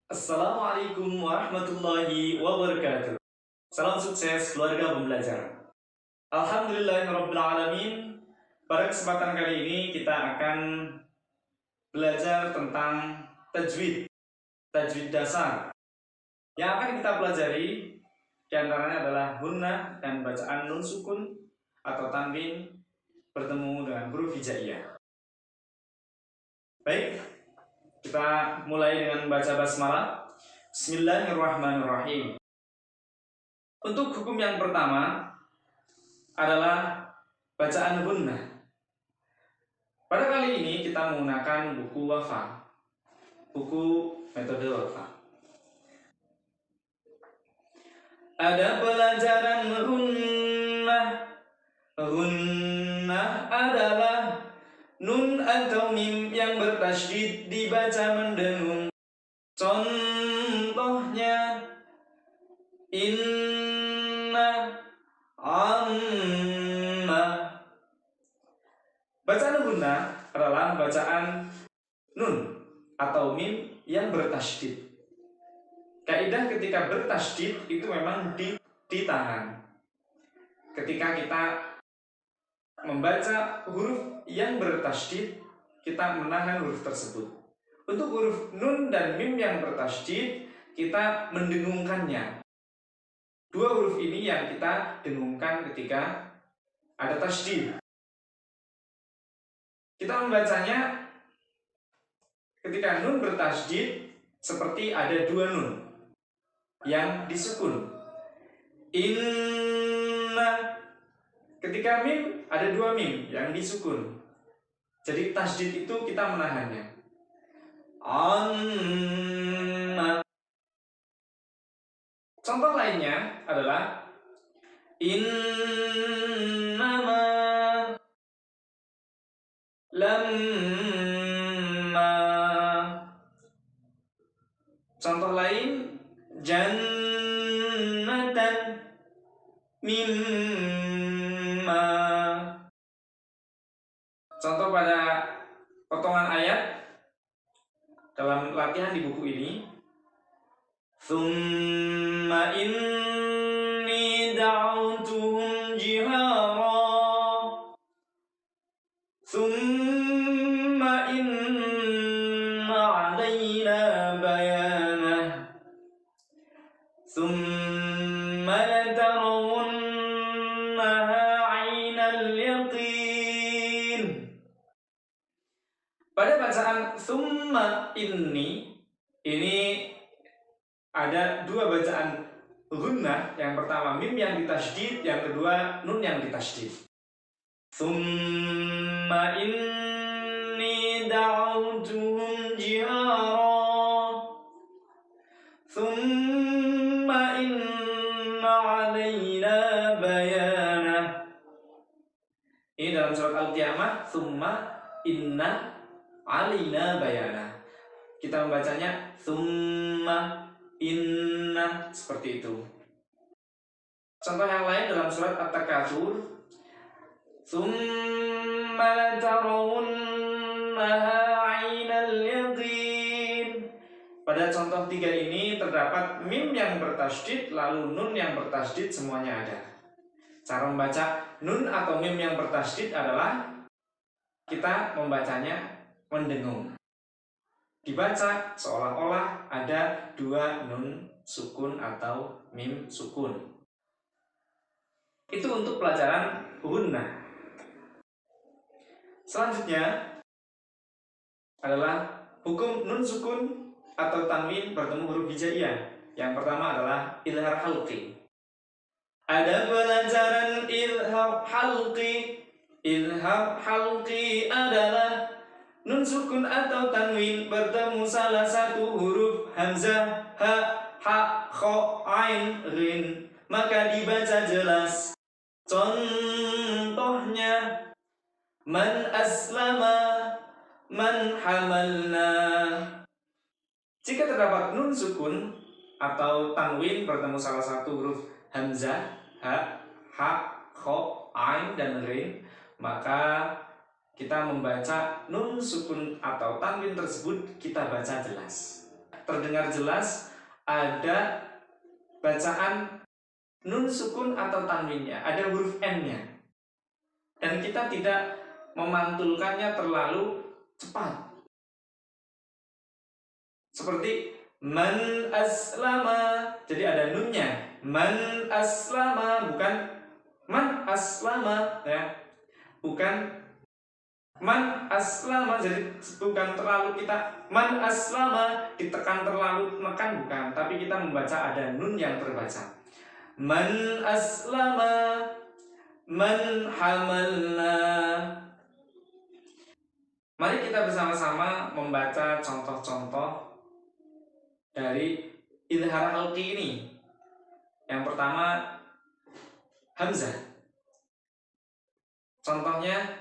Assalamualaikum warahmatullahi wabarakatuh. Salam sukses keluarga pembelajar. Alhamdulillahirrabbilalamin. Pada kesempatan kali ini kita akan belajar tentang tajwid dasar. Yang akan kita pelajari diantaranya adalah gunnah dan bacaan nun sukun atau tanwin bertemu dengan huruf hijaiyah. Baik, kita mulai dengan baca basmalah. Bismillahirrahmanirrahim. Untuk hukum yang pertama adalah bacaan gunnah. Pada kali ini kita menggunakan buku wafa, buku metode wafa. Ada pelajaran gunnah. Gunnah adalah nun atau mim yang bertasydid dibaca mendengung. Contohnya inna, amma. Bacaan gunnah adalah bacaan nun atau mim yang bertasydid. Kaidah ketika bertasydid itu memang ditahan. Ketika kita membaca huruf yang bertasydid, kita menahan huruf tersebut. Untuk huruf nun dan mim yang bertasydid, kita mendengungkannya. Dua huruf ini yang kita dengungkan ketika ada tasydid. Kita membacanya ketika nun bertasydid seperti ada dua nun yang disukun. Inna. Ketika mim ada dua mim yang disukun. Jadi tasydid itu kita menahannya. Amma. Contoh lainnya adalah innama, lamma. Contoh lain jannatan, mimma. Contoh pada potongan ayat dalam latihan di buku ini. Tsumma inni da'autuhum jihara. Tsumma inna 'alaina bayanah. Tsumma latarawunnaha 'ainal yaqin. Pada bacaan tsumma ini ada dua bacaan gunnah. Yang pertama mim yang ditasydid, yang kedua nun yang ditasydid. Tsumma inni da'autuhum jihara. Tsumma inna 'alaina bayanah. Ini dalam surat Al-Qiyamah, tsumma inna 'alaina bayanah. Kita membacanya tsumma inna seperti itu. Contoh yang lain dalam surat At-Takatsur, tsumma latarawunnaha 'ainal yaqin. Pada contoh tiga ini terdapat mim yang bertasydid lalu nun yang bertasydid, semuanya ada. Cara membaca nun atau mim yang bertasydid adalah kita membacanya mendengung. Dibaca seolah-olah ada dua nun sukun atau mim sukun. Itu untuk pelajaran gunnah. Selanjutnya adalah hukum nun sukun atau tanwin bertemu huruf hijaiyah. Yang pertama adalah izhar halqi. Ada pelajaran izhar halqi. Izhar halqi adalah nun sukun atau tanwin bertemu salah satu huruf hamzah, ha, ha, kho, ain, rin, maka dibaca jelas. Contohnya man aslama, man hamalna. Jika terdapat nun sukun atau tanwin bertemu salah satu huruf hamzah, ha, ha, kho, ain, dan rin, maka kita membaca nun sukun atau tanwin tersebut kita baca jelas. terdengar jelas ada bacaan nun sukun atau tanwinnya, ada huruf N-nya. Dan kita tidak memantulkannya terlalu cepat. Seperti man aslama, jadi ada nunnya. Man aslama, bukan man aslama, ya. Bukan man aslama, jadi bukan terlalu kita man aslama ditekan terlalu menekan, bukan, tapi kita membaca ada nun yang terbaca. Man aslama, man hamalna. Mari kita bersama-sama membaca contoh-contoh dari idhar halqi ini. Yang pertama hamzah. Contohnya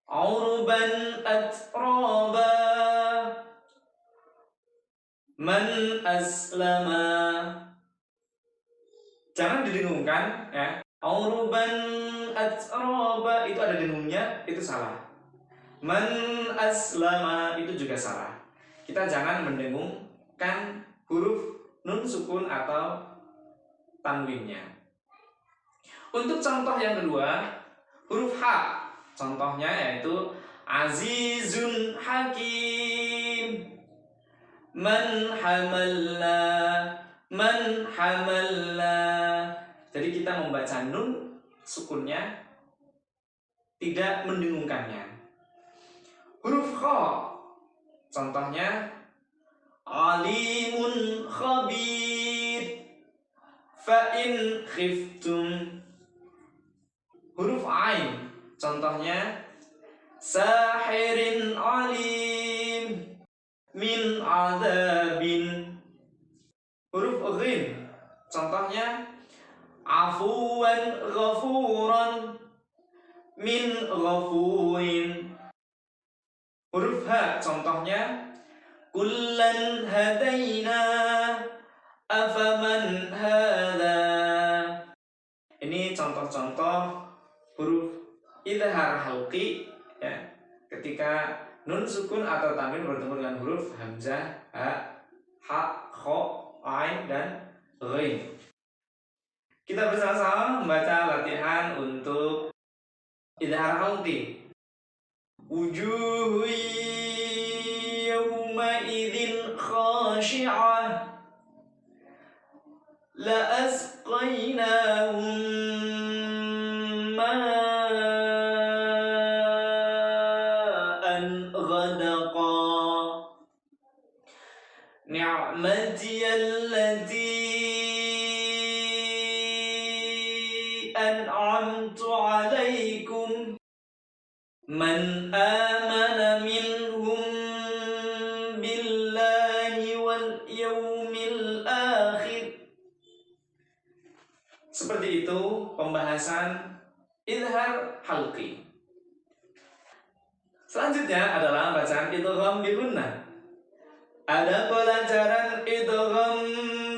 urban atraba, man aslama. Jangan didengungkan, ya. Urban atraba itu ada dengungnya, itu salah. Man aslama itu juga salah. Kita jangan mendengungkan huruf nun sukun atau tanwinnya. Untuk contoh yang kedua, huruf H. Contohnya yaitu azizun hakim, man hamalna, man hamalna. Jadi kita membaca nun sukunnya, tidak mendengungkannya. Huruf Kha. Contohnya alimun khabir, fa in khiftum. Huruf Ain. Contohnya sahirin alim, min azabin. Huruf Ghin. Contohnya afuwan ghafuran, min ghafurin. Huruf H. Contohnya kullan hadaina, afaman hadha. Ini contoh-contoh huruf idhar halqi, ya, ketika nun sukun atau tanwin bertemu dengan huruf hamzah, ha, kha, ain, dan ghain. Kita bersama-sama membaca latihan untuk idhar halqi. Wujuhu yawma idzin khashi'ah, la asqainahum ma'an ghadaqa, ni'mati allati an'amtu 'alaikum, man amana minhum billahi wal yawmil akhir. Seperti itu pembahasan idhar halqi. Selanjutnya adalah bacaan idgham bi gunnah. Ada pelajaran idgham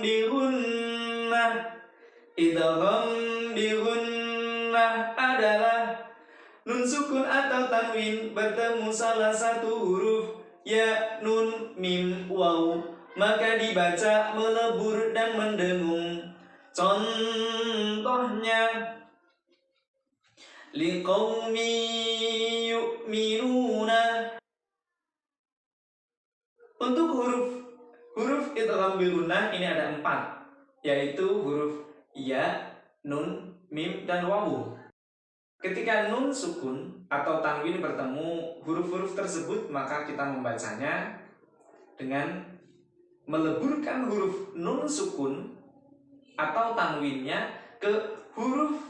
bi gunnah. Idgham bi gunnah adalah nun sukun atau tanwin bertemu salah satu huruf ya, nun, mim, waw, maka dibaca melebur dan mendengung. Contohnya liqaumi yu'minuna. Untuk huruf idgham bi gunnah ini ada 4, yaitu huruf ya, nun, mim, dan waw. Ketika nun sukun atau tanwin bertemu huruf-huruf tersebut, maka kita membacanya dengan meleburkan huruf nun sukun atau tanwinnya ke huruf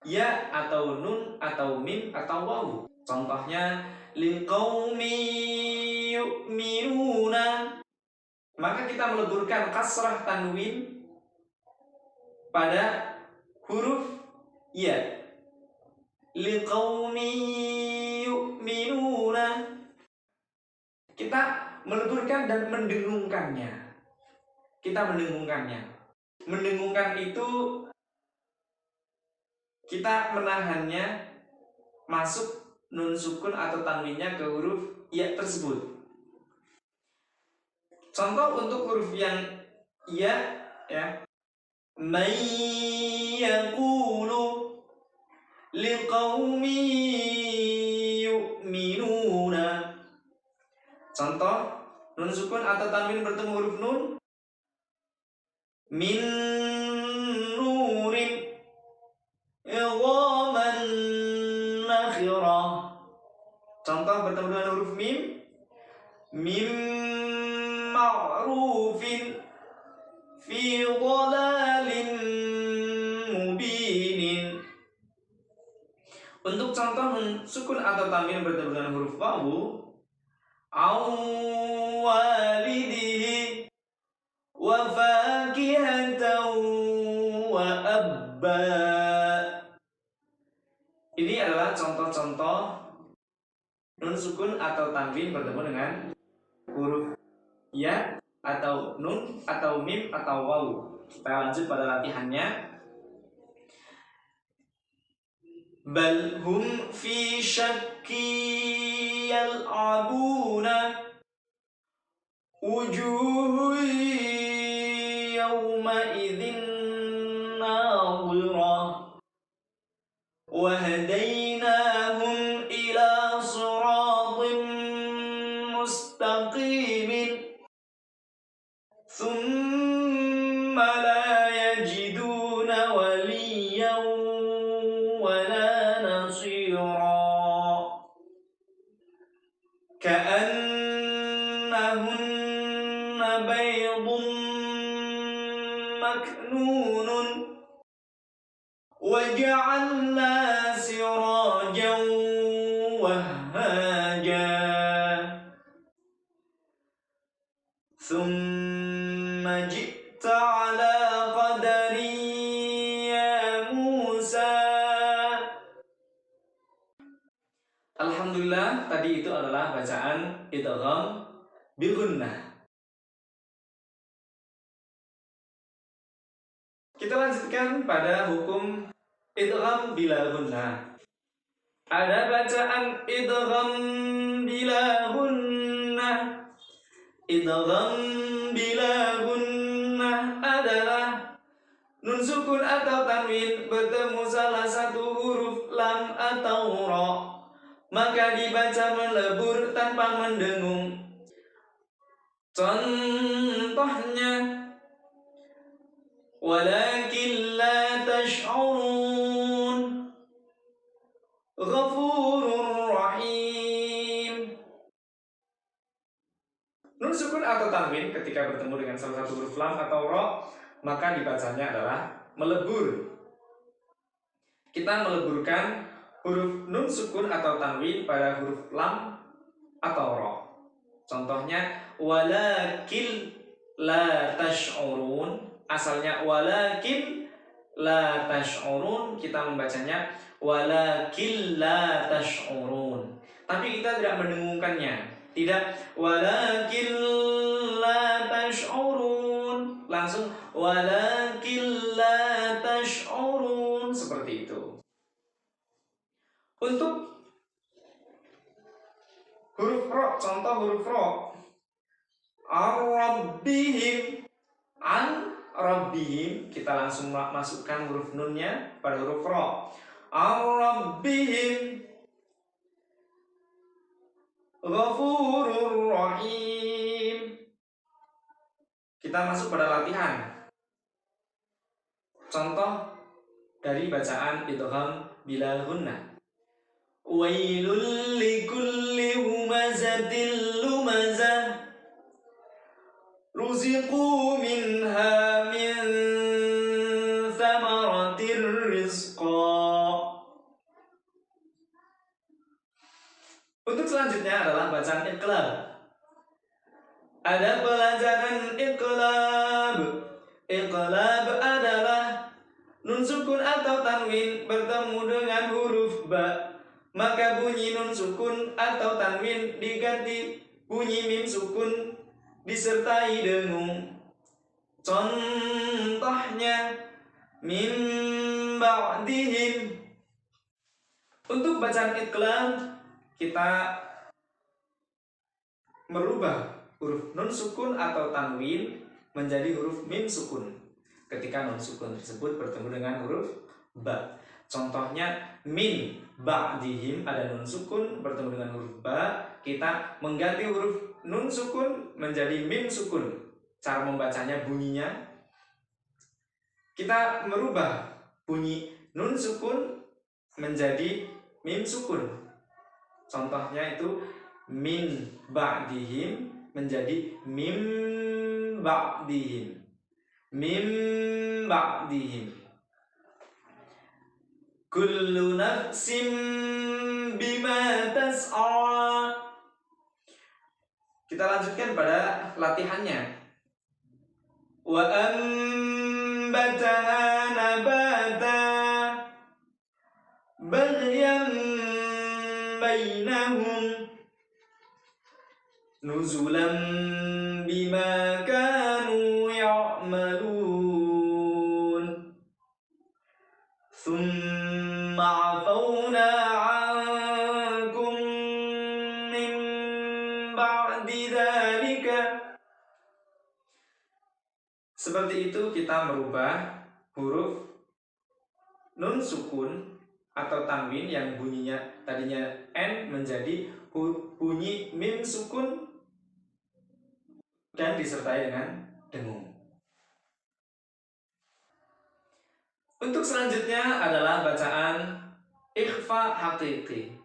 ya atau nun atau mim atau waw. Contohnya liqaumi yu'minuna, maka kita meleburkan kasrah tanwin pada huruf ya. Liqaumi yu'minuna, kita meleburkan dan mendengungkannya. Kita mendengungkannya. Mendengungkan itu kita menahannya masuk nun sukun atau tanwinnya ke huruf ya tersebut. Contoh untuk huruf yang ya, man yaqulu liqaumi yu'minuna. Contoh nun sukun atau tanwin bertemu huruf nun, min nurin idhaman nakhirah. Contoh bertemu dengan huruf mim, mim ma'rufin fi dhalalin mubinin. Untuk contoh nun sukun atau tanwin bertemu dengan huruf wawu, awwalidihi wa fakihatan wa abba. Ini adalah contoh-contoh nun sukun atau tanwin bertemu dengan huruf ya atau nun atau mim atau wawu. Kita lanjut pada latihannya. Bal hum fi syakki yal'abuna wujuhu yawma idzin nadhirah wa hadainahum ila siratin mustaqimin thumma la yajiduna waliyan wala nasira ka'annahunna baydun maknunun waja'alna sirajan wahhaja thumma ji'ta ala qadari ya Musa. Alhamdulillah, tadi itu adalah bacaan idgham bil gunnah. Kita lanjutkan pada hukum idgham bila gunnah. Ada bacaan idgham bila gunnah. Idgham bila gunnah adalah nun sukun atau tanwin bertemu salah satu huruf lam atau ra, maka dibaca melebur tanpa mendengung. Contohnya, walakin la tash'urun ghafurur rahim. Nun sukun atau tanwin ketika bertemu dengan salah satu huruf lam atau ra, maka dibacanya adalah melebur. Kita meleburkan huruf nun sukun atau tanwin pada huruf lam atau ra. Contohnya, walakin la tash'urun. Asalnya walakin la tash'urun, kita membacanya walakin la tash'urun. Tapi kita tidak mendengungkannya. Tidak walakin la tash'urun, langsung walakin la tash'urun, seperti itu. Untuk huruf ro, contoh huruf ro, ar-rabbihim, an rabbihim, kita langsung masukkan huruf nunnya pada huruf ro. Ar-rabbihim ghafurur rahim. Kita masuk pada latihan. Contoh dari bacaan idgham bila gunnah. Wailul likulli humazatil lumazah ruziqu minha min thamaratir rizqa. Untuk selanjutnya adalah bacaan iqlab. Ada pelajaran iqlab. Iqlab adalah nun sukun atau tanwin bertemu dengan huruf ba, maka bunyi nun sukun atau tanwin diganti bunyi mim sukun disertai dengung. Contohnya, min ba'dihim. Untuk bacaan iqlab, kita merubah huruf nun sukun atau tanwin menjadi huruf mim sukun ketika nun sukun tersebut bertemu dengan huruf ba. Contohnya min ba'dihim, ada nun sukun bertemu dengan huruf ba, kita mengganti huruf nun sukun menjadi mim sukun. Cara membacanya, bunyinya kita merubah bunyi nun sukun menjadi mim sukun. Contohnya itu min ba'dihim menjadi mim ba'dihim. Mim ba'dihim. Kullu nafsin bima tas'a. Kita lanjutkan pada latihannya. Wa ambataha nabata baghyan bainahum nuzulan bima kanu ya'malun thumma 'afawna 'ankum min ba'di dzalika. Seperti itu kita merubah huruf nun sukun atau tanwin yang bunyinya tadinya n menjadi bunyi mim sukun dan disertai dengan dengung. Untuk selanjutnya adalah bacaan ikhfa haqiqi.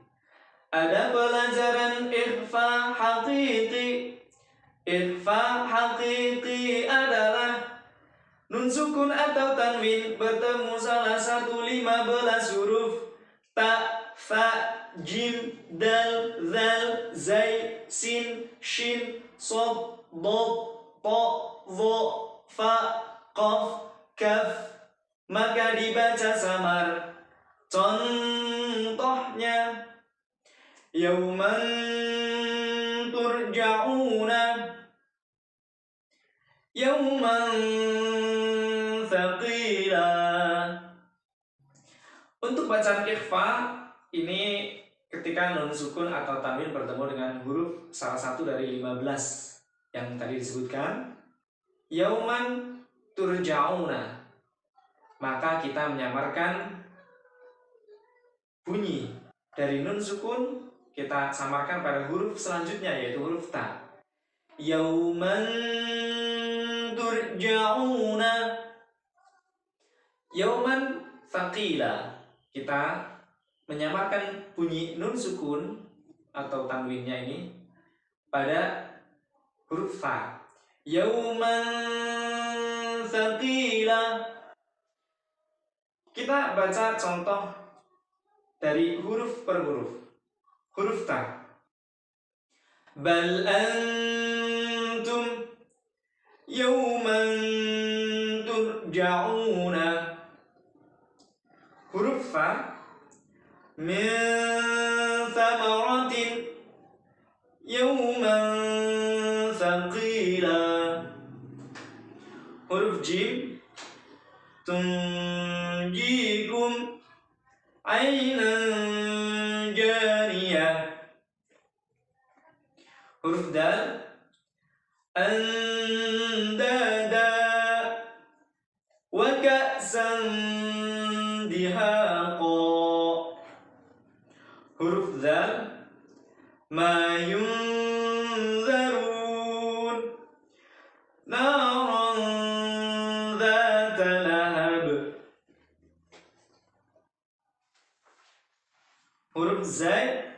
Ada pelajaran ikhfa haqiqi. Ikhfa haqiqi adalah nun sukun atau tanwin bertemu salah satu 15 huruf ta, fa, jim, dal, zal, zai, sin, shin, sod, dod, to, vo, fa, qaf, kaf. Maka dibaca samar. Contohnya yauman turja'una, yauman thaqila. Untuk bacaan ikhfa ini ketika nun sukun atau tanwin bertemu dengan huruf salah satu dari 15 yang tadi disebutkan. Yauman turja'una, maka kita menyamarkan bunyi dari nun sukun, kita samarkan pada huruf selanjutnya yaitu huruf ta. Yauman turja'una, yauman thaqila, kita menyamarkan bunyi nun sukun atau tanwinnya ini pada huruf ta. Yauman thaqila. Kita baca contoh dari huruf per huruf. Huruf ta. Bal antum yauman turja'una. Huruf fa. Min thamaratin yauman thaqila. Huruf jim. Tunjikum aynan jariyah. Huruf dal. Andada wa ka'san dihaqa. Huruf dzal. Ma yunzarun naran dzata lahab. Huruf zai.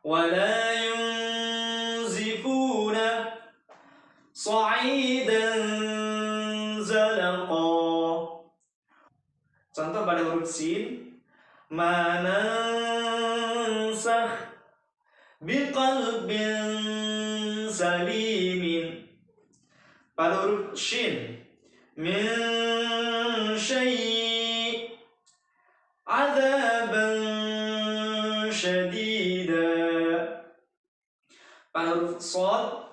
Wala yunzifuna sa'idan zalaqa. Contoh pada huruf sin. Ma nansakh biqalbin salimin. Pada huruf shin. Min syai' azaban syadida. Pada huruf shad.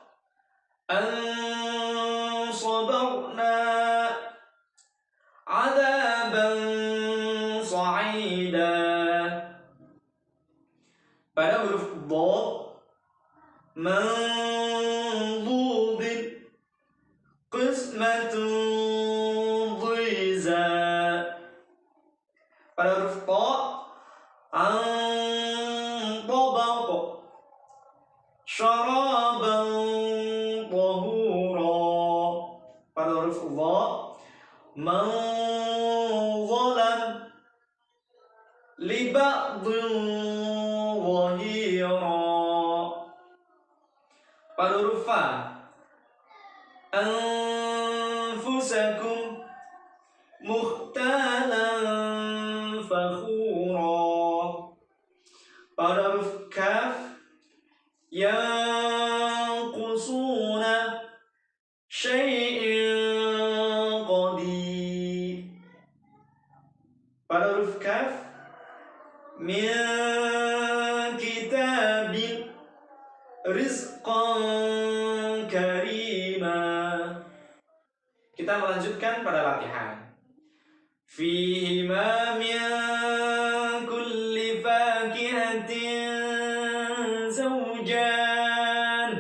Ansabarna azaban sa'ida. Pada huruf dha. Manzur man zalam li ba'dhin zahira. Pada huruf fa, anfusakum mukhtalan fakhura. Pada huruf kaf, yanqusuna syai'in qadir. Pada huruf kaf, min kitabin rizqan karima. Kita melanjutkan pada latihan. Fihima min kulli fakihatin zawjan.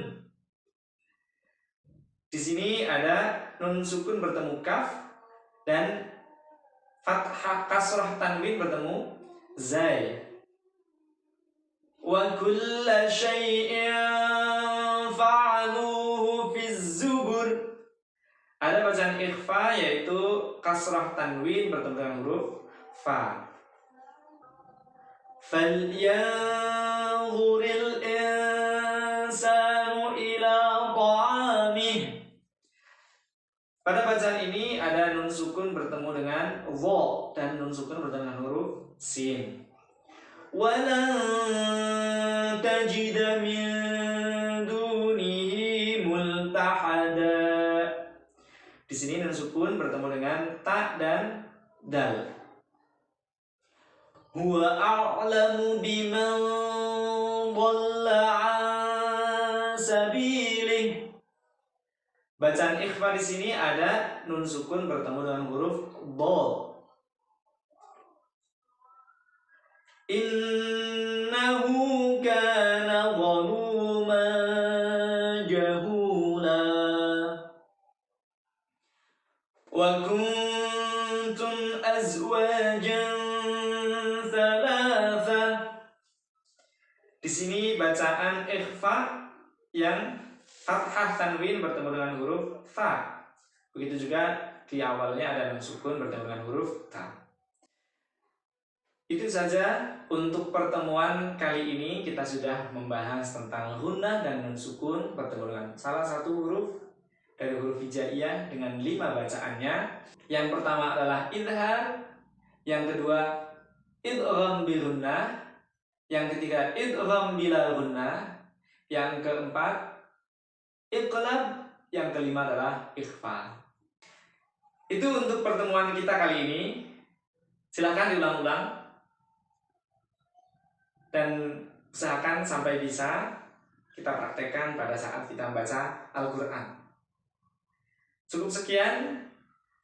Di sini ada nun sukun bertemu kaf dan fathah kasrah tanwin bertemu zai. Wa kulla syai'in fa'aluhu fi zubur. Ada bacaan ikhfa yaitu kasrah tanwin bertemu dengan huruf fa. Falyanzuril insanu ila ta'amih. Pada bacaan ini ada nun sukun bertemu dengan dha dan nun sukun bertemu dengan huruf sin. Walan tajida min dunihi multahada. Di sini nun sukun bertemu dengan ta dan dal. Huwa a'lamu biman dhalla an sabilih. Bacaan ikhfa di sini ada nun sukun bertemu dengan huruf dha. Innahu kana zaluman jahula. Wa kuntum azwajan thalatha. Di sini bacaan ikhfa yang fathah tanwin bertemu dengan huruf fa. Begitu juga di awalnya ada nun sukun bertemu dengan huruf ta. Itu saja untuk pertemuan kali ini. Kita sudah membahas tentang gunnah dan nun sukun bertemu dengan salah satu huruf dari huruf hijaiyah dengan 5 bacaannya. Yang pertama adalah idhar, yang kedua idgham bil gunnah, yang ketiga idgham bila gunnah, yang keempat iqlab, yang kelima adalah ikhfa. Itu untuk pertemuan kita kali ini. Silahkan diulang-ulang dan usahakan sampai bisa kita praktekkan pada saat kita membaca Al-Quran. Cukup sekian.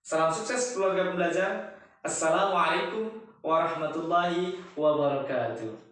Salam sukses keluarga pembelajar. Assalamualaikum warahmatullahi wabarakatuh.